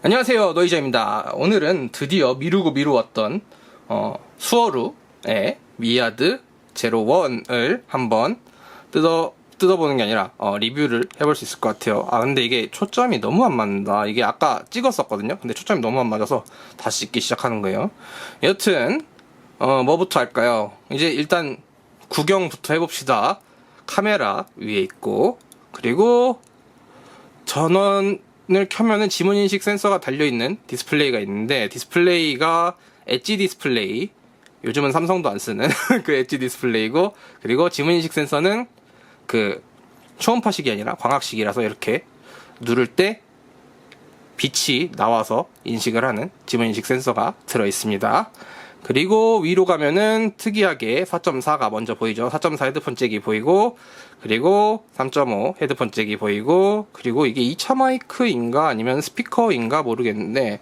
안녕하세요, 노이저입니다. 오늘은 드디어 미루었던 수어루의 미아드 제로1을 한번 뜯어보는 게 아니라 리뷰를 해볼 수 있을 것 같아요. 근데 이게 초점이 너무 안 맞는다. 이게 아까 찍었었거든요. 근데 초점이 너무 안 맞아서 다시 찍기 시작하는 거예요. 여튼 뭐부터 할까요? 이제 일단 구경부터 해봅시다. 카메라 위에 있고, 그리고 전원을 켜면은 지문인식 센서가 달려있는 디스플레이가 있는데, 디스플레이가 엣지 디스플레이, 요즘은 삼성도 안 쓰는 그 엣지 디스플레이고, 그리고 지문인식 센서는 그 초음파식이 아니라 광학식이라서 이렇게 누를 때 빛이 나와서 인식을 하는 지문인식 센서가 들어있습니다. 그리고 위로 가면은 특이하게 4.4가 먼저 보이죠. 4.4 헤드폰 잭이 보이고, 그리고 3.5 헤드폰 잭이 보이고, 그리고 이게 2차 마이크인가 아니면 스피커인가 모르겠는데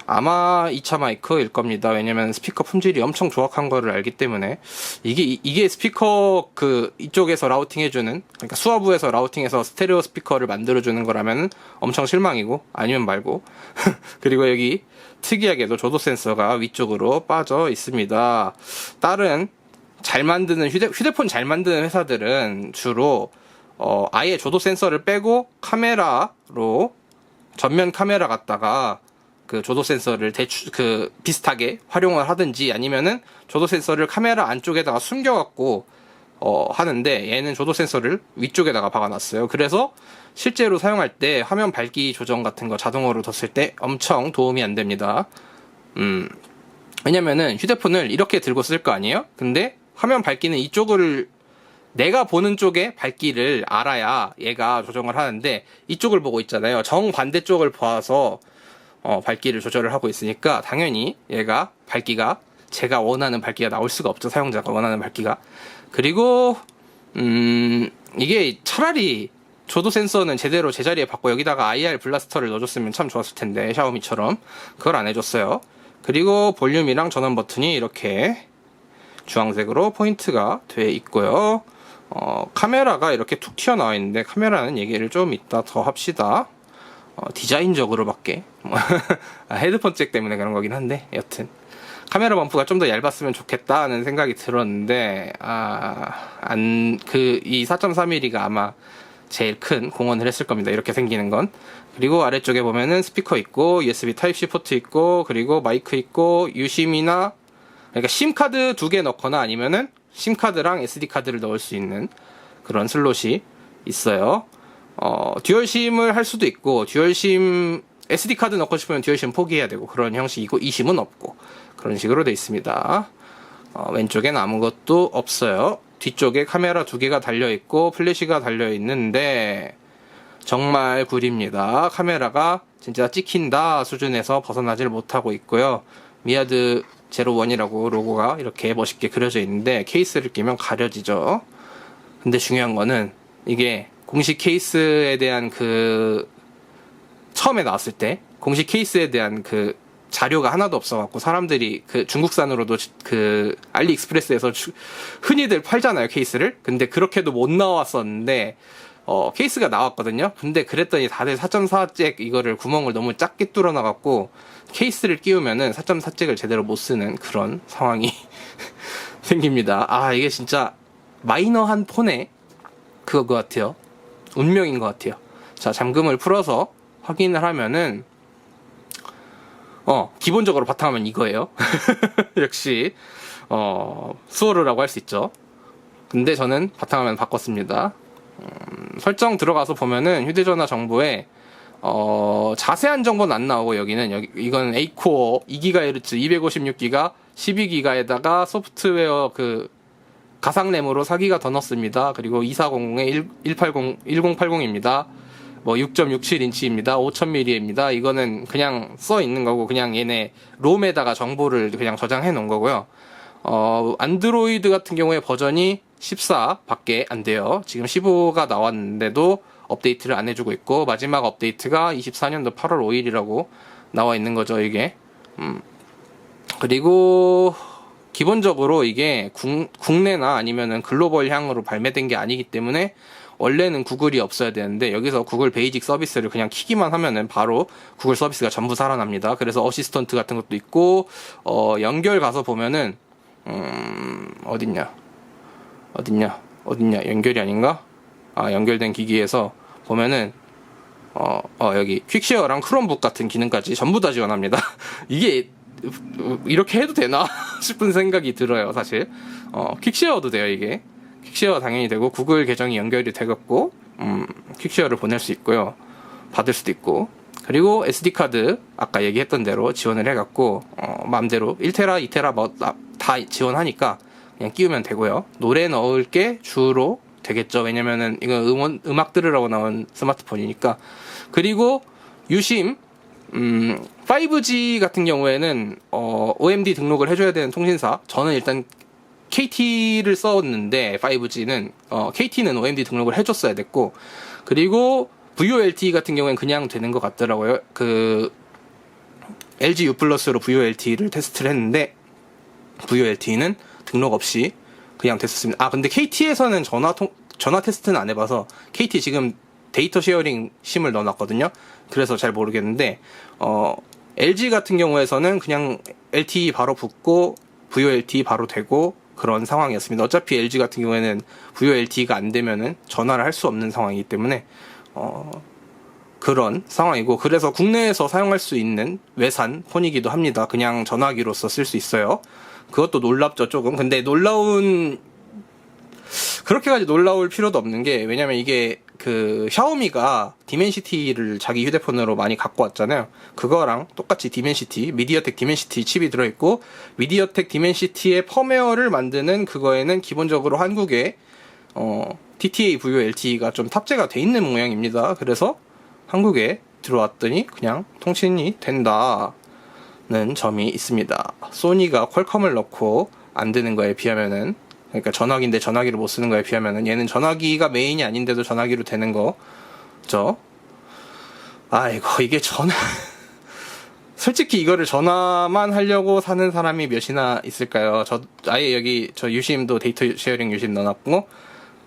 아마 2차 마이크일 겁니다. 왜냐면 스피커 품질이 엄청 조악한 거를 알기 때문에. 이게 스피커 이쪽에서 라우팅 해주는, 그러니까 수화부에서 라우팅해서 스테레오 스피커를 만들어주는 거라면 엄청 실망이고, 아니면 말고. 그리고 여기 특이하게도 조도 센서가 위쪽으로 빠져 있습니다. 다른 잘 만드는 휴대폰 잘 만드는 회사들은 주로 아예 조도 센서를 빼고 카메라로 전면 카메라 갖다가 그 조도 센서를 비슷하게 활용을 하든지, 아니면은 조도 센서를 카메라 안쪽에다가 숨겨갖고 하는데, 얘는 조도 센서를 위쪽에다가 박아놨어요. 그래서 실제로 사용할 때 화면 밝기 조정 같은 거 자동으로 뒀을 때 엄청 도움이 안 됩니다. 왜냐면은 휴대폰을 이렇게 들고 쓸 거 아니에요? 근데 화면 밝기는 이쪽을, 내가 보는 쪽의 밝기를 알아야 얘가 조정을 하는데, 이쪽을 보고 있잖아요. 정반대쪽을 봐서 밝기를 조절을 하고 있으니까 당연히 얘가 밝기가, 제가 원하는 밝기가 나올 수가 없죠. 사용자가 원하는 밝기가. 그리고 이게 차라리 조도 센서는 제대로 제자리에 받고 여기다가 IR 블라스터를 넣어줬으면 참 좋았을 텐데, 샤오미처럼 그걸 안 해줬어요. 그리고 볼륨이랑 전원 버튼이 이렇게 주황색으로 포인트가 돼 있고요. 카메라가 이렇게 툭 튀어나와 있는데, 카메라는 얘기를 좀 이따 더 합시다. 디자인적으로밖에 헤드폰 잭 때문에 그런 거긴 한데, 여튼 카메라 범프가 좀 더 얇았으면 좋겠다는 생각이 들었는데, 이 4.3mm가 아마 제일 큰 공헌을 했을 겁니다. 이렇게 생기는 건. 그리고 아래쪽에 보면은 스피커 있고, USB 타입C 포트 있고, 그리고 마이크 있고, 유심이나, 그러니까 심카드 2개 넣거나 아니면은 심카드랑 SD카드를 넣을 수 있는 그런 슬롯이 있어요. 듀얼심을 할 수도 있고, 듀얼심, SD카드 넣고 싶으면 듀얼심 포기해야 되고, 그런 형식이고, e심은 없고, 그런 식으로 되어 있습니다. 왼쪽엔 아무것도 없어요. 뒤쪽에 카메라 2개가 달려있고, 플래시가 달려있는데, 정말 구립니다. 카메라가 진짜 찍힌다 수준에서 벗어나질 못하고 있고요. 미아드 제로1이라고 로고가 이렇게 멋있게 그려져 있는데, 케이스를 끼면 가려지죠. 근데 중요한 거는, 이게 공식 케이스에 대한 처음에 나왔을 때 공식 케이스에 대한 자료가 하나도 없어갖고, 사람들이 중국산으로도 알리익스프레스에서 흔히들 팔잖아요, 케이스를. 근데 그렇게도 못 나왔었는데 케이스가 나왔거든요. 근데 그랬더니 다들 4.4 잭 이거를 구멍을 너무 작게 뚫어놔갖고 케이스를 끼우면은 4.4 잭을 제대로 못 쓰는 그런 상황이 생깁니다. 이게 진짜 마이너한 폰의 그거 같아요. 운명인 것 같아요. 자, 잠금을 풀어서 확인을 하면은 기본적으로 바탕화면 이거예요. 역시 수어루라고 할 수 있죠. 근데 저는 바탕화면 바꿨습니다. 설정 들어가서 보면은 휴대전화 정보에 자세한 정보는 안 나오고, 이건 8코어 2GHz 256GB 12GB에다가 소프트웨어 가상 램으로 4기가 더 넣습니다. 그리고 2400에 1080입니다. 6.67인치입니다. 5000mAh입니다. 이거는 그냥 써 있는 거고, 그냥 얘네 롬에다가 정보를 그냥 저장해 놓은 거고요. 안드로이드 같은 경우에 버전이 14밖에 안 돼요. 지금 15가 나왔는데도 업데이트를 안 해주고 있고, 마지막 업데이트가 24년도 8월 5일이라고 나와 있는 거죠, 이게. 그리고 기본적으로 이게 국내나 아니면은 글로벌 향으로 발매된 게 아니기 때문에 원래는 구글이 없어야 되는데 여기서 구글 베이직 서비스를 그냥 키기만 하면은 바로 구글 서비스가 전부 살아납니다. 그래서 어시스턴트 같은 것도 있고 연결 가서 보면은 어딨냐 연결이 아닌가? 연결된 기기에서 보면은 여기 퀵쉐어랑 크롬북 같은 기능까지 전부 다 지원합니다. 이게 이렇게 해도 되나 싶은 생각이 들어요. 사실 퀵쉐어도 돼요. 이게 퀵쉐어 당연히 되고 구글 계정이 연결이 되겠고 퀵쉐어를 보낼 수 있고요, 받을 수도 있고, 그리고 SD카드 아까 얘기했던 대로 지원을 해갖고 마음대로 1테라 2테라 뭐 다 지원하니까 그냥 끼우면 되고요. 노래 넣을 게 주로 되겠죠. 왜냐면은 이거 음악 들으라고 나온 스마트폰이니까. 그리고 유심 5G 같은 경우에는 OMD 등록을 해줘야 되는 통신사, 저는 일단 KT를 썼는데 5G는 KT는 OMD 등록을 해줬어야 됐고, 그리고 VoLTE 같은 경우에는 그냥 되는 것 같더라고요. 그 LG U 플러스로 VoLTE를 테스트를 했는데 VoLTE는 등록 없이 그냥 됐었습니다. 근데 KT에서는 전화 테스트는 안 해봐서 KT 지금 데이터 쉐어링 심을 넣어놨거든요. 그래서 잘 모르겠는데 LG 같은 경우에서는 그냥 LTE 바로 붙고 VoLTE 바로 되고 그런 상황이었습니다. 어차피 LG 같은 경우에는 VoLTE가 안 되면은 전화를 할 수 없는 상황이기 때문에 그런 상황이고, 그래서 국내에서 사용할 수 있는 외산 폰이기도 합니다. 그냥 전화기로서 쓸 수 있어요. 그것도 놀랍죠, 조금. 근데 그렇게까지 놀라울 필요도 없는 게, 왜냐면 이게 샤오미가 디멘시티를 자기 휴대폰으로 많이 갖고 왔잖아요. 그거랑 똑같이 미디어텍 디멘시티 칩이 들어있고, 미디어텍 디멘시티의 펌웨어를 만드는 그거에는 기본적으로 한국에 TTA VoLTE가 좀 탑재가 돼 있는 모양입니다. 그래서 한국에 들어왔더니 그냥 통신이 된다는 점이 있습니다. 소니가 퀄컴을 넣고 안 되는 거에 비하면은, 그러니까 전화기인데 전화기를 못 쓰는 거에 비하면은 얘는 전화기가 메인이 아닌데도 전화기로 되는 거죠. 이게 솔직히 이거를 전화만 하려고 사는 사람이 몇이나 있을까요? 아예 저 유심도 데이터 쉐어링 유심 넣어놨고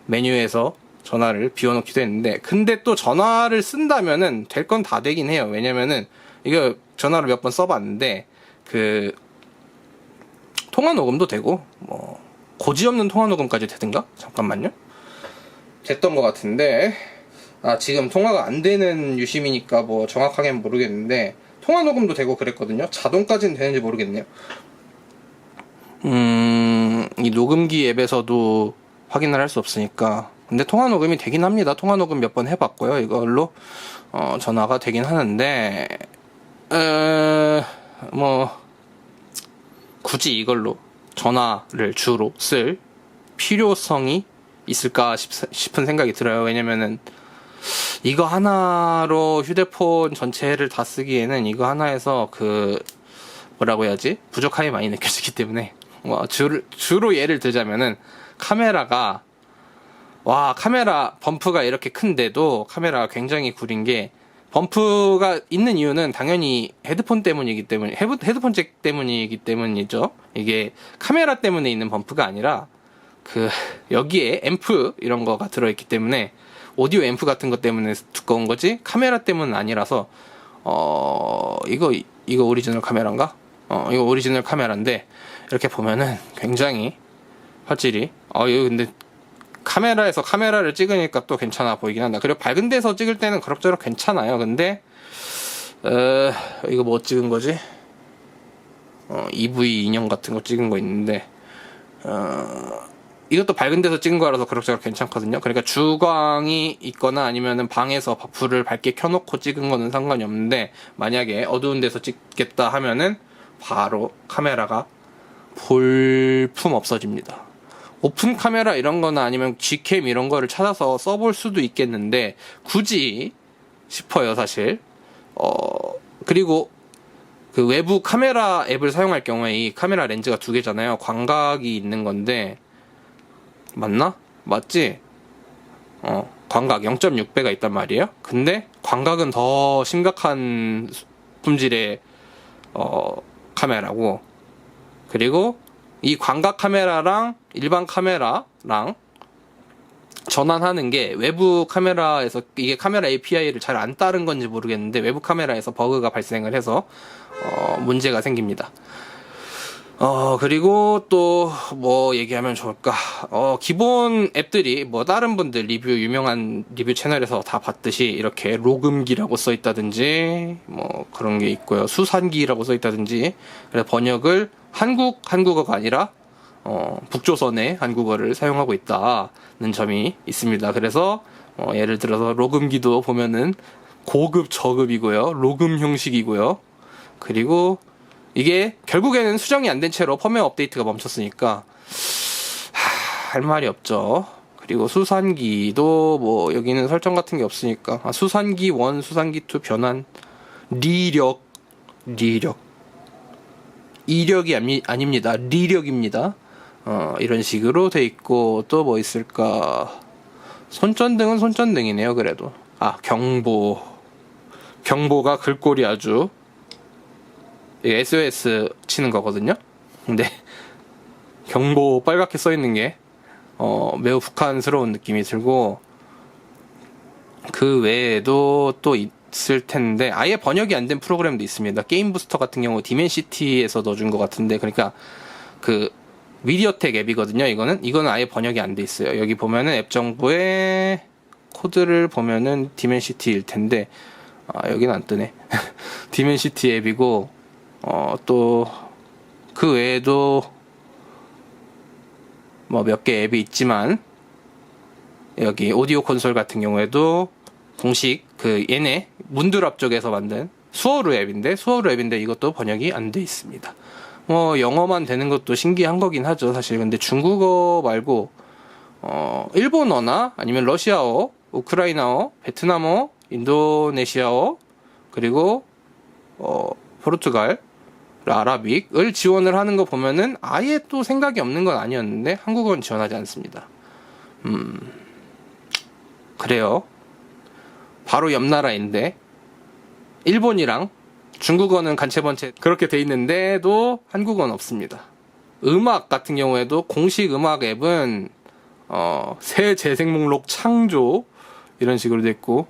메뉴에서 전화를 비워놓기도 했는데, 근데 또 전화를 쓴다면은 될 건 다 되긴 해요. 왜냐면은 이거 전화를 몇 번 써봤는데 통화 녹음도 되고 고지 없는 통화 녹음까지 되든가? 잠깐만요. 됐던 것 같은데 지금 통화가 안 되는 유심이니까 정확하게는 모르겠는데 통화 녹음도 되고 그랬거든요. 자동까지는 되는지 모르겠네요. 이 녹음기 앱에서도 확인을 할 수 없으니까. 근데 통화 녹음이 되긴 합니다. 통화 녹음 몇 번 해봤고요. 이걸로 전화가 되긴 하는데 굳이 이걸로 전화를 주로 쓸 필요성이 있을까 싶은 생각이 들어요. 왜냐면은 이거 하나로 휴대폰 전체를 다 쓰기에는 이거 하나에서 뭐라고 해야지? 부족함이 많이 느껴지기 때문에 주로 예를 들자면은 카메라 범프가 이렇게 큰데도 카메라가 굉장히 구린 게, 범프가 있는 이유는 당연히 헤드폰 잭 때문이기 때문이죠. 이게 카메라 때문에 있는 범프가 아니라 여기에 앰프 이런 거가 들어있기 때문에, 오디오 앰프 같은 것 때문에 두꺼운 거지 카메라 때문은 아니라서 이거 오리지널 카메라인가? 이거 오리지널 카메라인데 이렇게 보면은 굉장히 화질이 이거 근데 카메라에서 카메라를 찍으니까 또 괜찮아 보이긴 한다. 그리고 밝은 데서 찍을 때는 그럭저럭 괜찮아요. 근데 이거 뭐 찍은 거지? EV 인형 같은 거 찍은 거 있는데 이것도 밝은 데서 찍은 거라서 그럭저럭 괜찮거든요. 그러니까 주광이 있거나 아니면은 방에서 불을 밝게 켜놓고 찍은 거는 상관이 없는데, 만약에 어두운 데서 찍겠다 하면은 바로 카메라가 볼품 없어집니다. 오픈 카메라 이런 거나 아니면 G캠 이런 거를 찾아서 써볼 수도 있겠는데 굳이 싶어요, 사실. 그리고 외부 카메라 앱을 사용할 경우에 이 카메라 렌즈가 두 개잖아요. 광각이 있는 건데 맞나? 맞지? 광각 0.6배가 있단 말이에요. 근데 광각은 더 심각한 품질의 카메라고, 그리고 이 광각 카메라랑 일반 카메라랑 전환하는 게 외부 카메라에서 이게 카메라 API를 잘 안 따른 건지 모르겠는데 외부 카메라에서 버그가 발생을 해서 문제가 생깁니다. 그리고 또 뭐 얘기하면 좋을까? 기본 앱들이 뭐 다른 분들 유명한 리뷰 채널에서 다 봤듯이 이렇게 로금기라고 써 있다든지 뭐 그런 게 있고요. 수산기라고 써 있다든지. 그래서 번역을 한국어가 아니라 북조선의 한국어를 사용하고 있다는 점이 있습니다. 그래서 예를 들어서 로금기도 보면은 고급 저급이고요. 로금 형식이고요. 그리고 이게 결국에는 수정이 안 된 채로 펌웨어 업데이트가 멈췄으니까 할 말이 없죠. 그리고 수산기도 뭐 여기는 설정 같은 게 없으니까 수산기 1, 수산기 2 변환 리력 이력이 아닙니다. 리력입니다. 이런 식으로 돼 있고 또 뭐 있을까? 손전등은 손전등이네요. 그래도 경보가 글꼴이 아주 SOS 치는 거거든요. 근데 경보 빨갛게 써 있는 게 매우 북한스러운 느낌이 들고 그 외에도 또 있을 텐데 아예 번역이 안 된 프로그램도 있습니다. 게임 부스터 같은 경우 디멘시티에서 넣어준 것 같은데 그러니까 그 미디어텍 앱이거든요. 이거는 아예 번역이 안 돼 있어요. 여기 보면은 앱 정보에 코드를 보면은 디멘시티일 텐데 여기는 안 뜨네. 디멘시티 앱이고 또 그 외에도 뭐 몇 개 앱이 있지만 여기 오디오 콘솔 같은 경우에도 공식 얘네 문드랍 쪽에서 만든 수어루 앱인데 이것도 번역이 안 돼 있습니다. 뭐 영어만 되는 것도 신기한 거긴 하죠 사실. 근데 중국어 말고 일본어나 아니면 러시아어, 우크라이나어, 베트남어, 인도네시아어 그리고 포르투갈 아라빅을 지원을 하는 거 보면은 아예 또 생각이 없는 건 아니었는데 한국어는 지원하지 않습니다. 그래요. 바로 옆 나라인데 일본이랑 중국어는 간체번체 그렇게 돼 있는데도 한국어는 없습니다. 음악 같은 경우에도 공식 음악 앱은 새 재생 목록 창조 이런 식으로 돼 있고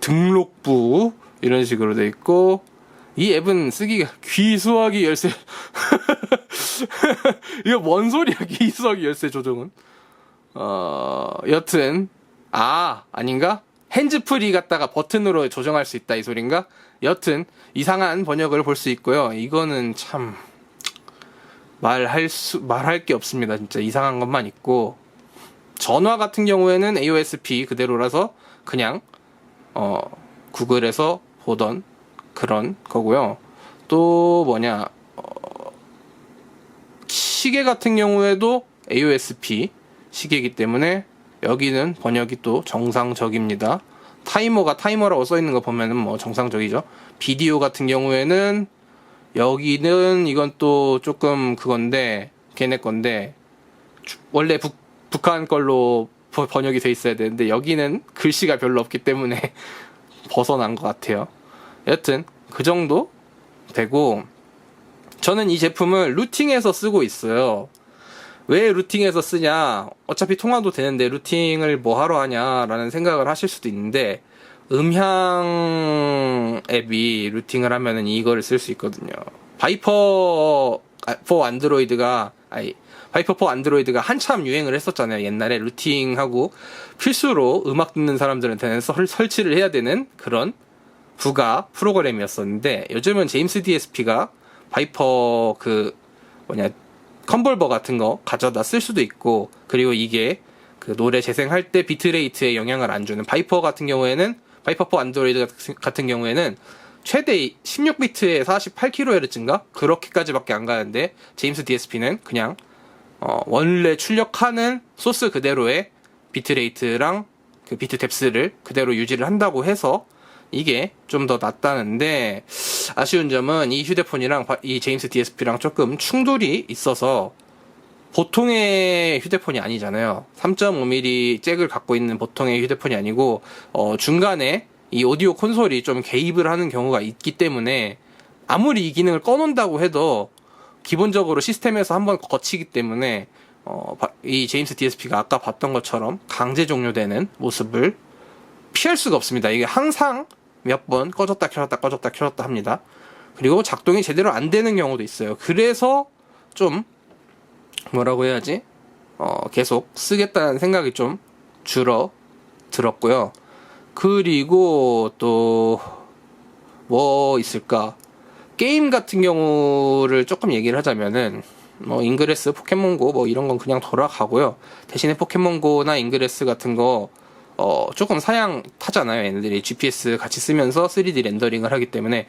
등록부 이런 식으로 돼 있고 이 앱은 쓰기가 귀수하기 열쇠 이거 뭔 소리야 귀수하기 열쇠 조정은 여튼 아닌가? 핸즈프리 갖다가 버튼으로 조정할 수 있다 이 소린가? 여튼 이상한 번역을 볼 수 있고요. 이거는 참 말할 게 없습니다. 진짜 이상한 것만 있고 전화 같은 경우에는 AOSP 그대로라서 그냥 구글에서 보던 그런 거고요. 또 뭐냐 시계 같은 경우에도 AOSP 시계이기 때문에 여기는 번역이 또 정상적입니다. 타이머가 타이머라고 써있는 거 보면은 뭐 정상적이죠. 비디오 같은 경우에는 여기는 이건 또 조금 그건데 걔네 건데 원래 북한 걸로 번역이 돼 있어야 되는데 여기는 글씨가 별로 없기 때문에 벗어난 것 같아요. 여튼 그 정도 되고 저는 이 제품을 루팅해서 쓰고 있어요. 왜 루팅해서 쓰냐? 어차피 통화도 되는데 루팅을 뭐 하러 하냐라는 생각을 하실 수도 있는데 음향 앱이 루팅을 하면은 이거를 쓸 수 있거든요. 바이퍼 4 안드로이드가 한참 유행을 했었잖아요. 옛날에 루팅하고 필수로 음악 듣는 사람들한테는 설치를 해야 되는 그런 부가 프로그램이었었는데 요즘은 제임스 DSP가 바이퍼 컨볼버 같은 거 가져다 쓸 수도 있고 그리고 이게 그 노래 재생할 때 비트레이트에 영향을 안 주는 바이퍼 4 안드로이드 같은 경우에는 최대 16비트에 48kHz인가? 그렇게까지밖에 안 가는데 제임스 DSP는 그냥 원래 출력하는 소스 그대로의 비트레이트랑 그 비트 뎁스를 그대로 유지를 한다고 해서 이게 좀 더 낫다는데 아쉬운 점은 이 휴대폰이랑 이 제임스 DSP랑 조금 충돌이 있어서 보통의 휴대폰이 아니잖아요. 3.5mm 잭을 갖고 있는 보통의 휴대폰이 아니고 중간에 이 오디오 콘솔이 좀 개입을 하는 경우가 있기 때문에 아무리 이 기능을 꺼놓는다고 해도 기본적으로 시스템에서 한번 거치기 때문에 이 제임스 DSP가 아까 봤던 것처럼 강제 종료되는 모습을 피할 수가 없습니다. 이게 항상 몇 번 꺼졌다 켜졌다 합니다. 그리고 작동이 제대로 안 되는 경우도 있어요. 그래서 좀 뭐라고 해야지? 계속 쓰겠다는 생각이 좀 줄어들었고요. 그리고 또 뭐 있을까? 게임 같은 경우를 조금 얘기를 하자면은 인그레스, 포켓몬고 뭐 이런 건 그냥 돌아가고요. 대신에 포켓몬고나 인그레스 같은 거 조금 사양 타잖아요. 얘네들이 GPS 같이 쓰면서 3D 렌더링을 하기 때문에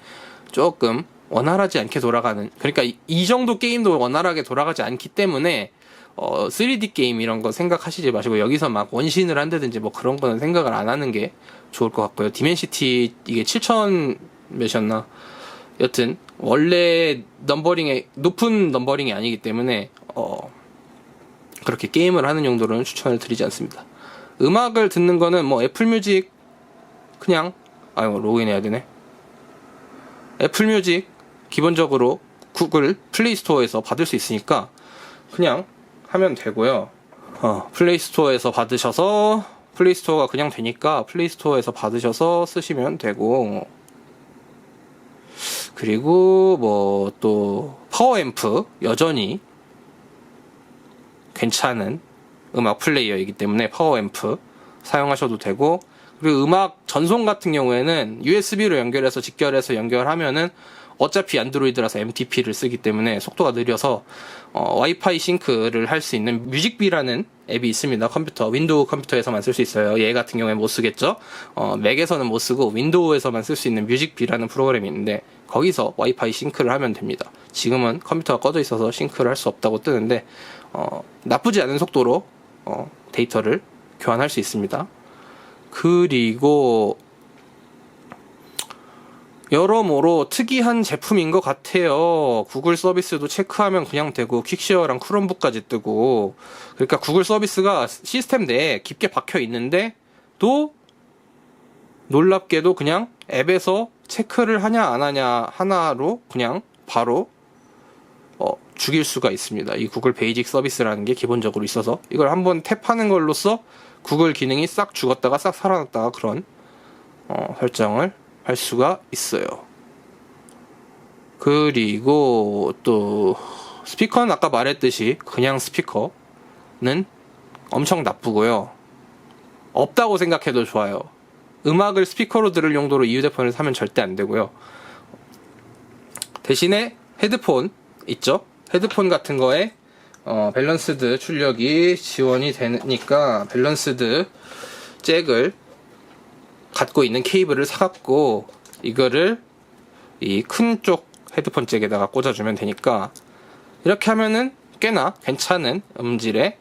조금 원활하지 않게 돌아가는, 그러니까 이 정도 게임도 원활하게 돌아가지 않기 때문에 3D 게임 이런 거 생각하시지 마시고 여기서 막 원신을 한다든지 뭐 그런 거는 생각을 안 하는 게 좋을 것 같고요. 디멘시티 이게 7000 몇이었나? 여튼 원래 넘버링에 높은 넘버링이 아니기 때문에 그렇게 게임을 하는 용도로는 추천을 드리지 않습니다. 음악을 듣는 거는 뭐 애플뮤직 그냥 로그인해야 되네. 애플뮤직 기본적으로 구글 플레이스토어에서 받을 수 있으니까 그냥 하면 되고요. 플레이스토어에서 받으셔서 플레이스토어가 그냥 되니까 플레이스토어에서 받으셔서 쓰시면 되고, 그리고 뭐 또 파워앰프 여전히 괜찮은 음악 플레이어이기 때문에 파워앰프 사용하셔도 되고, 그리고 음악 전송 같은 경우에는 USB로 연결해서 직결해서 연결하면은 어차피 안드로이드라서 MTP를 쓰기 때문에 속도가 느려서 와이파이 싱크를 할 수 있는 뮤직비라는 앱이 있습니다. 윈도우 컴퓨터에서만 쓸 수 있어요. 얘 같은 경우에 못 쓰겠죠. 맥에서는 못 쓰고 윈도우에서만 쓸 수 있는 뮤직비라는 프로그램이 있는데 거기서 와이파이 싱크를 하면 됩니다. 지금은 컴퓨터가 꺼져 있어서 싱크를 할 수 없다고 뜨는데 나쁘지 않은 속도로 데이터를 교환할 수 있습니다. 그리고 여러모로 특이한 제품인 것 같아요. 구글 서비스도 체크하면 그냥 되고 퀵쉐어랑 크롬북까지 뜨고, 그러니까 구글 서비스가 시스템 내에 깊게 박혀 있는데 또 놀랍게도 그냥 앱에서 체크를 하냐 안 하냐 하나로 그냥 바로 죽일 수가 있습니다. 이 구글 베이직 서비스라는 게 기본적으로 있어서 이걸 한번 탭하는 걸로써 구글 기능이 싹 죽었다가 싹 살아났다가 그런 설정을 할 수가 있어요. 그리고 또 스피커는 아까 말했듯이 그냥 스피커는 엄청 나쁘고요. 없다고 생각해도 좋아요. 음악을 스피커로 들을 용도로 이 휴대폰을 사면 절대 안 되고요. 대신에 헤드폰 있죠? 헤드폰 같은 거에 밸런스드 출력이 지원이 되니까 밸런스드 잭을 갖고 있는 케이블을 사갖고 이거를 이 큰 쪽 헤드폰 잭에다가 꽂아주면 되니까 이렇게 하면은 꽤나 괜찮은 음질의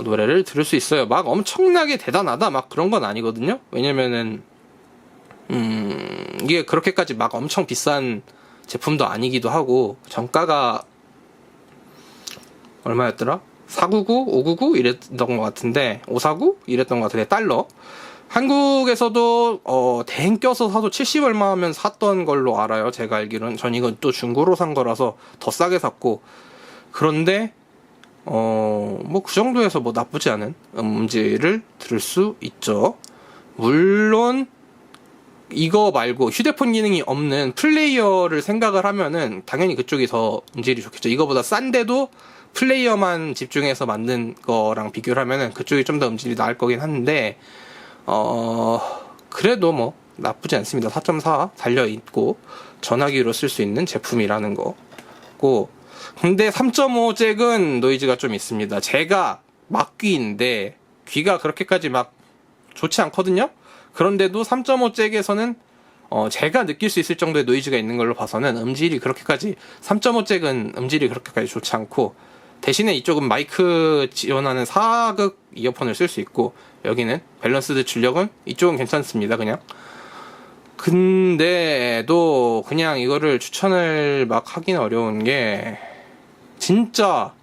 노래를 들을 수 있어요. 막 엄청나게 대단하다 막 그런 건 아니거든요. 왜냐면은 이게 그렇게까지 막 엄청 비싼 제품도 아니기도 하고 정가가 얼마였더라? 499? 599? 이랬던 것 같은데 549? 이랬던 것 같은데 달러. 한국에서도 대행 껴서 사도 70 얼마 하면 샀던 걸로 알아요. 제가 알기로는. 전 이건 또 중고로 산 거라서 더 싸게 샀고, 그런데 뭐 그 정도에서 뭐 나쁘지 않은 음질을 들을 수 있죠. 물론 이거 말고 휴대폰 기능이 없는 플레이어를 생각을 하면은 당연히 그쪽이 더 음질이 좋겠죠. 이거보다 싼데도 플레이어만 집중해서 만든 거랑 비교를 하면은 그쪽이 좀 더 음질이 나을 거긴 한데 그래도 뭐 나쁘지 않습니다. 4.4 달려있고 전화기로 쓸 수 있는 제품이라는 거고, 근데 3.5 잭은 노이즈가 좀 있습니다. 제가 막귀인데 귀가 그렇게까지 막 좋지 않거든요. 그런데도 3.5 잭에서는 제가 느낄 수 있을 정도의 노이즈가 있는 걸로 봐서는 음질이 그렇게까지 3.5 잭은 음질이 그렇게까지 좋지 않고, 대신에 이쪽은 마이크 지원하는 4극 이어폰을 쓸 수 있고 여기는 밸런스드 출력은 이쪽은 괜찮습니다. 그냥 근데도 그냥 이거를 추천을 막 하긴 어려운 게 진짜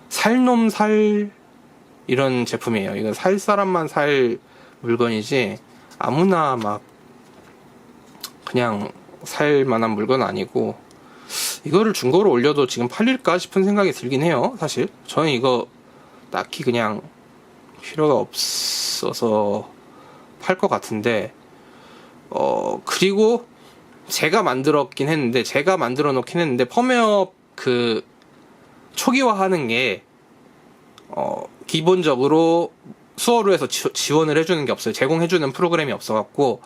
살놈 살 이런 제품이에요. 이건 살 사람만 살 물건이지 아무나 막 그냥 살 만한 물건 아니고, 이거를 중고로 올려도 지금 팔릴까 싶은 생각이 들긴 해요. 사실 저는 이거 딱히 그냥 필요가 없어서 팔 것 같은데, 그리고 제가 만들어 놓긴 했는데 펌웨어 그 초기화 하는 게 기본적으로 수어로에서 지원을 해주는 게 없어요. 제공해주는 프로그램이 없어갖고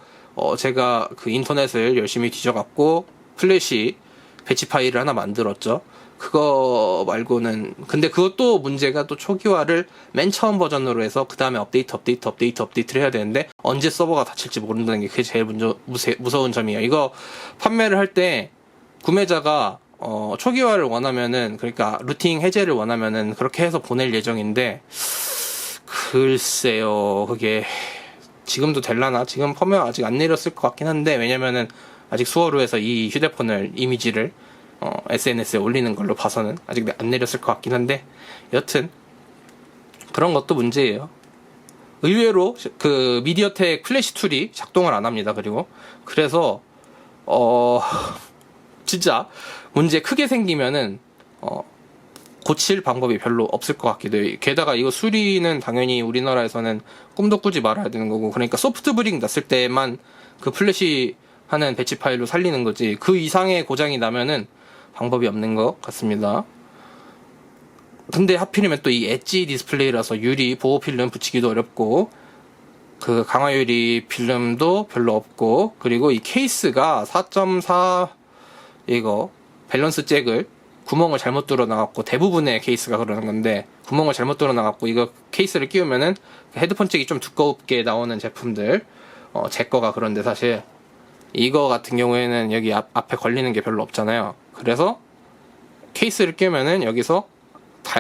제가 그 인터넷을 열심히 뒤져갖고 플래시 배치 파일을 하나 만들었죠. 그거 말고는, 근데 그것도 문제가 또 초기화를 맨 처음 버전으로 해서 그 다음에 업데이트를 해야 되는데 언제 서버가 닫힐지 모른다는 게 그게 제일 무서운 점이에요. 이거 판매를 할 때 구매자가 초기화를 원하면은, 그러니까 루팅 해제를 원하면은 그렇게 해서 보낼 예정인데, 글쎄요, 그게 지금도 될라나? 지금 펌웨어 아직 안 내렸을 것 같긴 한데, 왜냐면은 아직 수어로에서 이 휴대폰을 이미지를 SNS에 올리는 걸로 봐서는 아직 안 내렸을 것 같긴 한데, 여튼 그런 것도 문제예요. 의외로 그 미디어텍 플래시 툴이 작동을 안 합니다. 그래서 진짜 문제 크게 생기면은 고칠 방법이 별로 없을 것 같기도 해요. 게다가 이거 수리는 당연히 우리나라에서는 꿈도 꾸지 말아야 되는 거고, 그러니까 소프트 브릭 났을 때만 그 플래시 하는 배치 파일로 살리는 거지, 그 이상의 고장이 나면은 방법이 없는 것 같습니다. 근데 하필이면 또 이 엣지 디스플레이라서 유리 보호 필름 붙이기도 어렵고, 그 강화 유리 필름도 별로 없고, 그리고 이 케이스가 4.4 이거 밸런스 잭을 구멍을 잘못 뚫어 나갔고, 대부분의 케이스가 그러는 건데 구멍을 잘못 뚫어 나갔고, 이거 케이스를 끼우면은 헤드폰 잭이 좀 두껍게 나오는 제품들, 제 거가 그런데 사실 이거 같은 경우에는 여기 앞에 걸리는 게 별로 없잖아요. 그래서 케이스를 끼우면은 여기서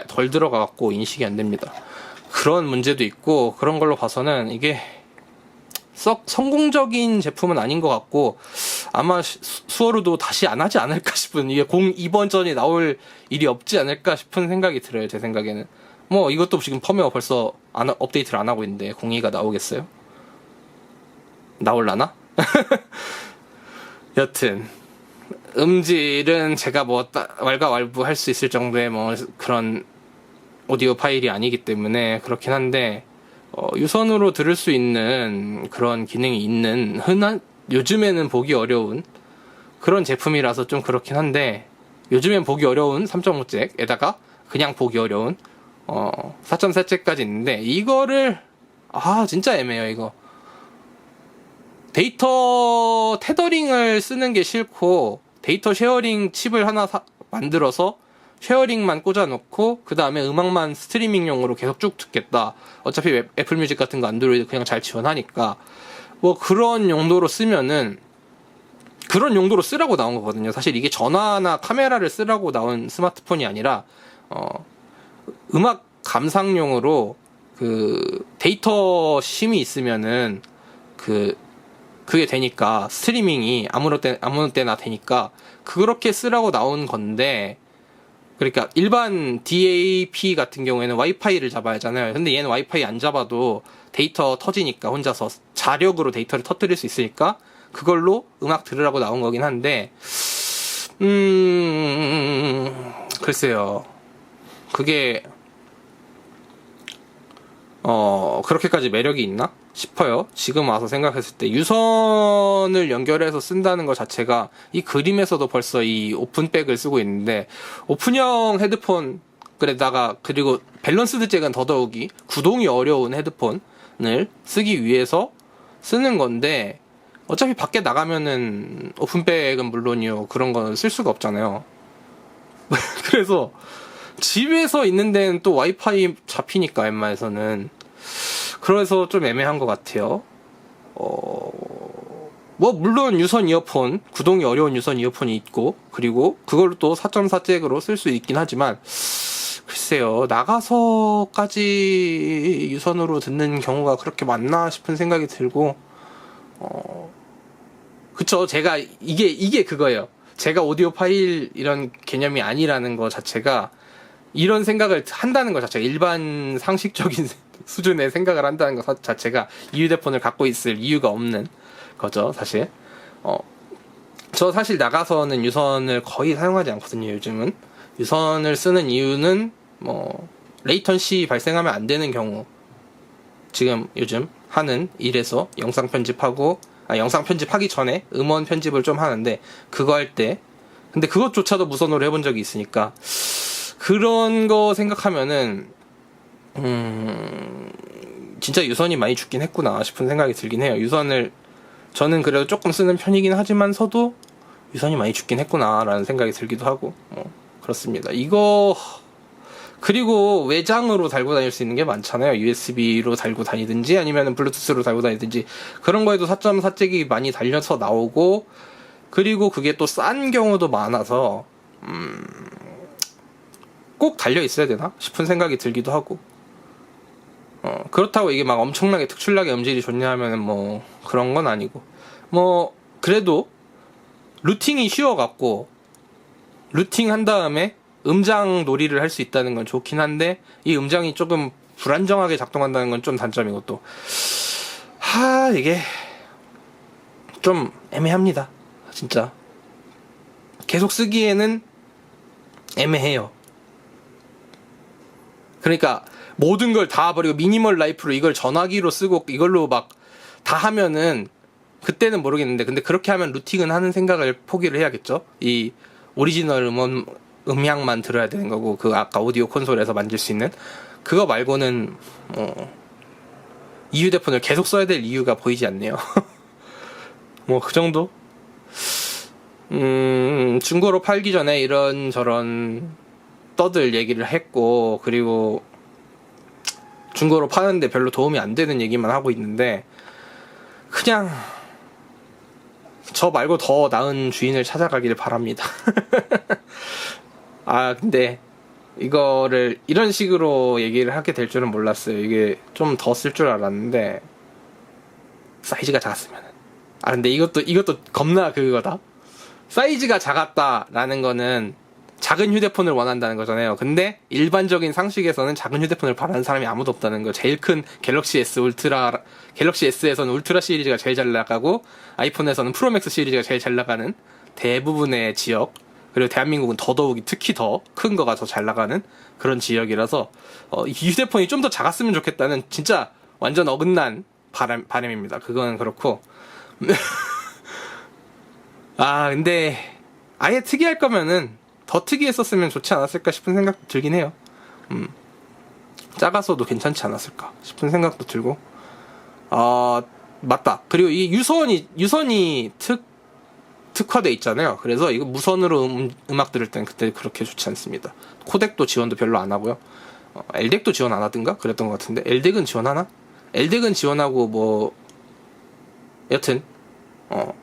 덜 들어가갖고 인식이 안 됩니다. 그런 문제도 있고, 그런 걸로 봐서는 이게 썩 성공적인 제품은 아닌 것 같고, 아마 수어로도 다시 안 하지 않을까 싶은, 이게 02버전이 나올 일이 없지 않을까 싶은 생각이 들어요. 제 생각에는 뭐 이것도 지금 펌웨어 벌써 업데이트를 안 하고 있는데 02가 나오겠어요? 나올라나? 여튼 음질은 제가 뭐 왈가왈부할 수 있을 정도의 뭐 그런 오디오 파일이 아니기 때문에 그렇긴 한데, 유선으로 들을 수 있는 그런 기능이 있는, 요즘에는 보기 어려운 그런 제품이라서 좀 그렇긴 한데, 요즘엔 보기 어려운 3.5잭에다가 그냥 보기 어려운 4.4잭까지 있는데, 이거를 진짜 애매해요. 이거 데이터 테더링을 쓰는 게 싫고, 데이터 쉐어링 칩을 하나 만들어서 쉐어링만 꽂아놓고 그 다음에 음악만 스트리밍용으로 계속 쭉 듣겠다. 어차피 애플뮤직 같은 거 안드로이드 그냥 잘 지원하니까 뭐 그런 용도로 쓰면은, 그런 용도로 쓰라고 나온 거거든요. 사실 이게 전화나 카메라를 쓰라고 나온 스마트폰이 아니라 음악 감상용으로 그 데이터 심이 있으면은 그게 되니까, 스트리밍이 아무 때나 되니까 그렇게 쓰라고 나온 건데, 그러니까 일반 DAP 같은 경우에는 와이파이를 잡아야 하잖아요. 근데 얘는 와이파이 안 잡아도 데이터 터지니까, 혼자서 자력으로 데이터를 터뜨릴 수 있으니까 그걸로 음악 들으라고 나온 거긴 한데, 글쎄요, 그게 그렇게까지 매력이 있나 싶어요. 지금 와서 생각했을 때 유선을 연결해서 쓴다는 것 자체가, 이 그림에서도 벌써 이 오픈백을 쓰고 있는데, 오픈형 헤드폰, 그리고 밸런스드 잭은 더더욱이 구동이 어려운 헤드폰을 쓰기 위해서 쓰는 건데, 어차피 밖에 나가면은 오픈백은 물론이요, 그런 건 쓸 수가 없잖아요. 그래서 집에서 있는 데는 또 와이파이 잡히니까, 웬만해서는. 그래서 좀 애매한 것 같아요. 뭐 물론 유선 이어폰, 구동이 어려운 유선 이어폰이 있고, 그리고 그걸로 또 4.4 잭으로 쓸 수 있긴 하지만, 글쎄요, 나가서까지 유선으로 듣는 경우가 그렇게 많나 싶은 생각이 들고, 그쵸, 제가 이게 그거예요. 제가 오디오 파일 이런 개념이 아니라는 거 자체가, 이런 생각을 한다는 것 자체가, 일반 상식적인 수준의 생각을 한다는 것 자체가 이 휴대폰을 갖고 있을 이유가 없는 거죠, 사실. 저 사실 나가서는 유선을 거의 사용하지 않거든요. 요즘은 유선을 쓰는 이유는 뭐 레이턴시 발생하면 안 되는 경우, 지금 요즘 하는 일에서 영상 편집하고, 영상 편집하기 전에 음원 편집을 좀 하는데, 그거 할 때, 근데 그것조차도 무선으로 해본 적이 있으니까 그런 거 생각하면은 진짜 유선이 많이 죽긴 했구나 싶은 생각이 들긴 해요. 유선을 저는 그래도 조금 쓰는 편이긴 하지만서도 유선이 많이 죽긴 했구나 라는 생각이 들기도 하고, 그렇습니다. 이거 그리고 외장으로 달고 다닐 수 있는 게 많잖아요. USB로 달고 다니든지 아니면 블루투스로 달고 다니든지, 그런 거에도 4.4잭이 많이 달려서 나오고, 그리고 그게 또 싼 경우도 많아서 꼭 달려 있어야 되나 싶은 생각이 들기도 하고, 그렇다고 이게 막 엄청나게 특출나게 음질이 좋냐 하면은 뭐 그런 건 아니고, 뭐 그래도 루팅이 쉬워갖고 루팅 한 다음에 음장 놀이를 할 수 있다는 건 좋긴 한데, 이 음장이 조금 불안정하게 작동한다는 건 좀 단점이고, 또 이게 좀 애매합니다. 진짜 계속 쓰기에는 애매해요. 그러니까 모든 걸 다 버리고 미니멀 라이프로 이걸 전화기로 쓰고 이걸로 막 다 하면은 그때는 모르겠는데, 근데 그렇게 하면 루팅은 하는 생각을 포기를 해야겠죠. 이 오리지널 음향만 들어야 되는 거고, 그 아까 오디오 콘솔에서 만질 수 있는 그거 말고는 이 휴대폰을 계속 써야 될 이유가 보이지 않네요. 뭐 그 정도? 중고로 팔기 전에 이런저런 떠들 얘기를 했고, 그리고 중고로 파는데 별로 도움이 안 되는 얘기만 하고 있는데, 그냥 저 말고 더 나은 주인을 찾아가기를 바랍니다. 근데 이거를 이런 식으로 얘기를 하게 될 줄은 몰랐어요. 이게 좀 더 쓸 줄 알았는데 사이즈가 작았으면. 근데 이것도 겁나 그거다. 사이즈가 작았다라는 거는 작은 휴대폰을 원한다는 거잖아요. 근데 일반적인 상식에서는 작은 휴대폰을 바라는 사람이 아무도 없다는 거. 제일 큰 갤럭시 S에서는 울트라 시리즈가 제일 잘 나가고, 아이폰에서는 프로맥스 시리즈가 제일 잘 나가는 대부분의 지역, 그리고 대한민국은 더더욱이 특히 더 큰 거가 더 잘 나가는 그런 지역이라서, 이 휴대폰이 좀 더 작았으면 좋겠다는 진짜 완전 어긋난 바람입니다. 그건 그렇고. 근데 아예 특이할 거면은 더 특이했었으면 좋지 않았을까 싶은 생각도 들긴 해요. 작아서도 괜찮지 않았을까 싶은 생각도 들고. 맞다. 그리고 이 유선이 특화돼 있잖아요. 그래서 이거 무선으로 음악 들을 땐 그때 그렇게 좋지 않습니다. 코덱도 지원도 별로 안 하고요. LDEC도 지원 안 하든가 그랬던 것 같은데, LDEC은 지원하나? LDEC은 지원하고 뭐 여튼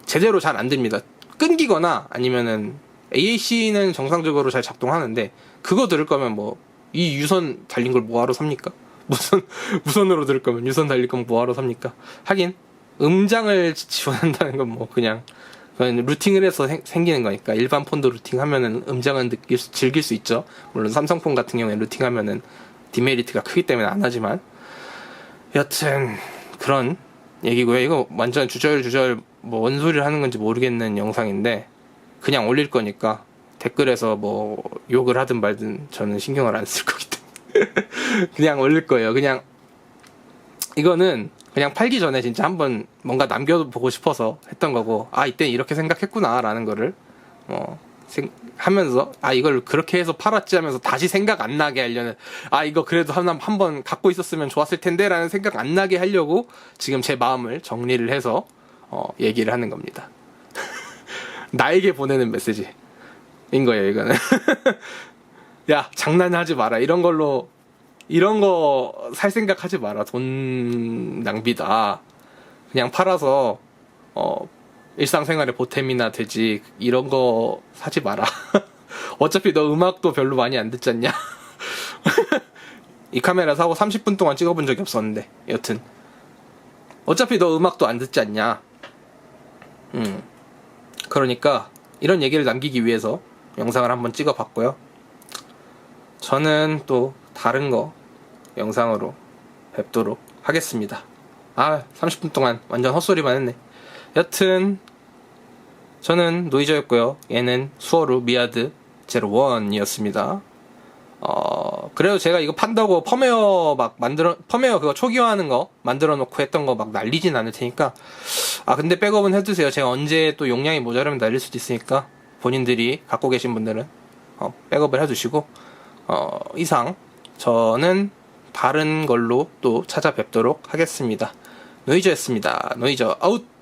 제대로 잘 안 됩니다. 끊기거나 아니면은 AAC는 정상적으로 잘 작동하는데, 그거 들을 거면 뭐 이 유선 달린 걸 뭐하러 삽니까? 무선으로 들을 거면 유선 달릴 거면 뭐하러 삽니까? 하긴 음장을 지원한다는 건 뭐 그냥 루팅을 해서 생기는 거니까, 일반 폰도 루팅하면은 음장은 즐길 수 있죠. 물론 삼성폰 같은 경우에 루팅하면은 디메리트가 크기 때문에 안 하지만, 여튼 그런 얘기고요. 이거 완전 주절 뭐 원소리를 하는 건지 모르겠는 영상인데 그냥 올릴 거니까 댓글에서 뭐 욕을 하든 말든 저는 신경을 안 쓸 거기 때문에 그냥 올릴 거예요. 그냥 이거는 그냥 팔기 전에 진짜 한번 뭔가 남겨보고 싶어서 했던 거고, 이때 이렇게 생각했구나 라는 거를 하면서, 이걸 그렇게 해서 팔았지 하면서 다시 생각 안 나게 하려는, 이거 그래도 한번 갖고 있었으면 좋았을 텐데 라는 생각 안 나게 하려고 지금 제 마음을 정리를 해서 얘기를 하는 겁니다. 나에게 보내는 메시지인 거예요, 이거는. 야, 장난하지 마라. 이런 거 살 생각 하지 마라. 돈 낭비다. 그냥 팔아서 일상생활에 보탬이나 되지, 이런 거 사지 마라. 어차피 너 음악도 별로 많이 안 듣잖냐. 이 카메라 사고 30분 동안 찍어본 적이 없었는데, 여튼 어차피 너 음악도 안 듣지 않냐. 그러니까 이런 얘기를 남기기 위해서 영상을 한번 찍어봤고요. 저는 또 다른 거 영상으로 뵙도록 하겠습니다. 30분 동안 완전 헛소리만 했네. 여튼 저는 노이저였고요. 얘는 수어루 미아드 01이었습니다. 그래도 제가 이거 판다고 펌웨어 그거 초기화하는 거 만들어 놓고 했던 거 막 날리진 않을 테니까. 근데 백업은 해두세요. 제가 언제 또 용량이 모자라면 날릴 수도 있으니까 본인들이 갖고 계신 분들은 백업을 해두시고, 이상 저는 다른 걸로 또 찾아뵙도록 하겠습니다. 노이저였습니다. 노이저 아웃!